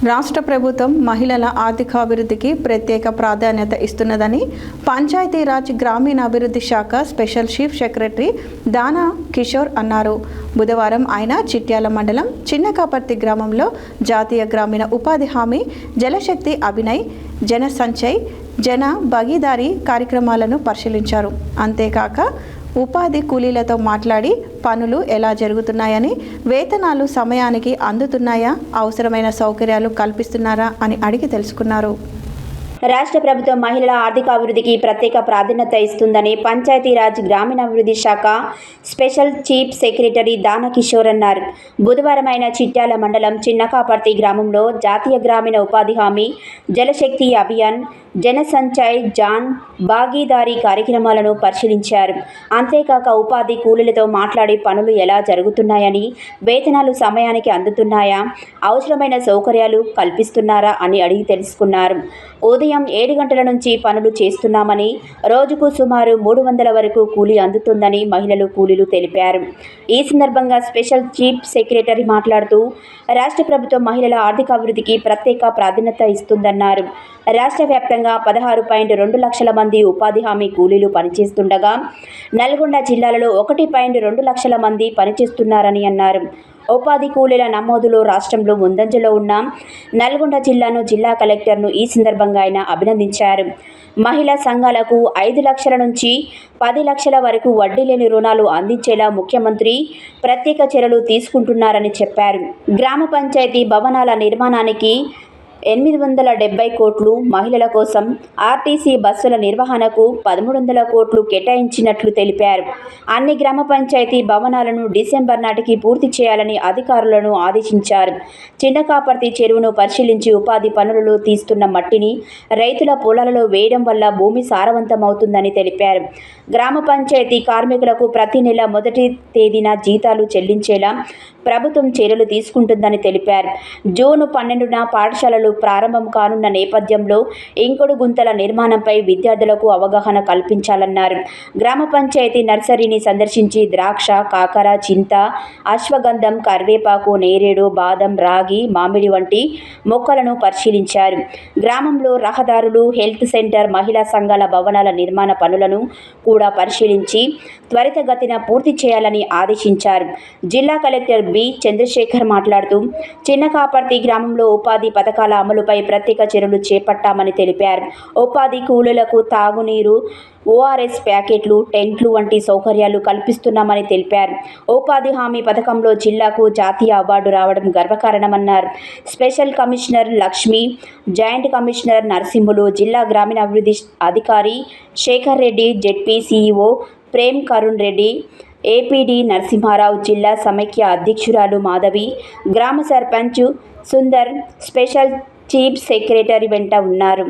రాష్ట్ర ప్రభుత్వం మహిళల ఆర్థికాభివృద్ధికి ప్రత్యేక ప్రాధాన్యత ఇస్తున్నదని పంచాయతీరాజ్ గ్రామీణాభివృద్ధి శాఖ స్పెషల్ చీఫ్ సెక్రటరీ దానా కిషోర్ అన్నారు. బుధవారం ఆయన చిట్యాల మండలం చిన్నకాపర్తి గ్రామంలో జాతీయ గ్రామీణ ఉపాధి హామీ జలశక్తి అభినయ్ జన సంచయ్ జన భాగీదారీ కార్యక్రమాలను పరిశీలించారు. అంతేకాక ఉపాధి కూలీలతో మాట్లాడి పనులు ఎలా జరుగుతున్నాయని, వేతనాలు సమయానికి అందుతున్నాయా, అవసరమైన సౌకర్యాలు కల్పిస్తున్నారా అని అడిగి తెలుసుకున్నారు. రాష్ట్ర ప్రభుత్వం మహిళల ఆర్థికాభివృద్ధికి ప్రత్యేక ప్రాధాన్యత ఇస్తుందని పంచాయతీరాజ్ గ్రామీణాభివృద్ధి శాఖ స్పెషల్ చీఫ్ సెక్రటరీ దానా కిషోర్ అన్నారు. బుధవారం ఆయన చిట్యాల మండలం చిన్నకాపర్తి గ్రామంలో జాతీయ గ్రామీణ ఉపాధి హామీ జలశక్తి అభియాన్ జన సంచయ్ జాన్ భాగీదారీ కార్యక్రమాలను పరిశీలించారు. అంతేకాక ఉపాధి కూలీలతో మాట్లాడి పనులు ఎలా జరుగుతున్నాయని, వేతనాలు సమయానికి అందుతున్నాయా, అవసరమైన సౌకర్యాలు కల్పిస్తున్నారా అని అడిగి తెలుసుకున్నారు. ఉదయం 7 గంటల నుంచి పనులు చేస్తున్నామని, రోజుకు సుమారు 300 వరకు కూలీ అందుతుందని మహిళలు కూలీలు తెలిపారు. ఈ సందర్భంగా స్పెషల్ చీఫ్ సెక్రటరీ మాట్లాడుతూ రాష్ట్ర ప్రభుత్వం మహిళల ఆర్థికాభివృద్ధికి ప్రత్యేక ప్రాధాన్యత ఇస్తుందన్నారు. రాష్ట్ర వ్యాప్తంగా 16.2 లక్షల మంది ఉపాధి హామీ కూలీలు పనిచేస్తుండగా నల్గొండ జిల్లాలో 1.2 లక్షల మంది పనిచేస్తున్నారని అన్నారు. ఉపాధి కూలీల నమోదులో రాష్ట్రంలో ముందంజలో ఉన్న నల్గొండ జిల్లాను జిల్లా కలెక్టర్ను ఈ సందర్భంగా ఆయన అభినందించారు. మహిళా సంఘాలకు 5 లక్షల నుంచి 10 లక్షల వరకు వడ్డీ లేని రుణాలు అందించేలా ముఖ్యమంత్రి ప్రత్యేక చర్యలు తీసుకుంటున్నారని చెప్పారు. గ్రామ పంచాయతీ భవనాల నిర్మాణానికి 870 కోట్లు, మహిళల కోసం ఆర్టీసీ బస్సుల నిర్వహణకు 1300 కోట్లు కేటాయించినట్లు తెలిపారు. అన్ని గ్రామ పంచాయతీ భవనాలను డిసెంబర్ నాటికి పూర్తి చేయాలని అధికారులను ఆదేశించారు. చిన్నకాపర్తి చెరువును పరిశీలించి ఉపాధి పనులలో తీస్తున్న మట్టిని రైతుల పొలాలలో వేయడం వల్ల భూమి సారవంతమవుతుందని తెలిపారు. గ్రామ పంచాయతీ కార్మికులకు ప్రతి నెల మొదటి తేదీన జీతాలు చెల్లించేలా ప్రభుత్వం చర్యలు తీసుకుంటుందని తెలిపారు. జూన్ 12న పాఠశాలలు ప్రారంభం కానున్న నేపథ్యంలో ఇంకుడు గుంతల నిర్మాణంపై విద్యార్థులకు అవగాహన కల్పించాలన్నారు. గ్రామ పంచాయతీ నర్సరీని సందర్శించి ద్రాక్ష, కాకర, చింత, అశ్వగంధం, కరివేపాకు, నేరేడు, బాదం, రాగి, మామిడి వంటి మొక్కలను పరిశీలించారు. గ్రామంలో రహదారులు, హెల్త్ సెంటర్, మహిళా సంఘాల భవనాల నిర్మాణ పనులను కూడా పరిశీలించి త్వరితగతిన పూర్తి చేయాలని ఆదేశించారు. జిల్లా కలెక్టర్ బి చంద్రశేఖర్ మాట్లాడుతూ చిన్నకాపర్తి గ్రామంలో ఉపాధి పథకాల అమలుపై ప్రత్యేక చర్యలు చేపట్టామని తెలిపారు. ఉపాధి కూలీలకు తాగునీరు, ఓఆర్ఎస్ ప్యాకెట్లు, టెంట్లు వంటి సౌకర్యాలు కల్పిస్తున్నామని తెలిపారు. ఉపాధి హామీ పథకంలో జిల్లాకు జాతీయ అవార్డు రావడం గర్వకారణమన్నారు. Special commissioner Lakshmi, joint commissioner Narasimhulu, జిల్లా గ్రామీణాభివృద్ధి అధికారి Shekhar Reddy, ZP CEO Prem Karun Reddy, APD Narasimharao, జిల్లా సమైక్య అధ్యక్షురాలు మాధవి, గ్రామ sarpanch Sundar, special chief secretary వెంట ఉన్నారు.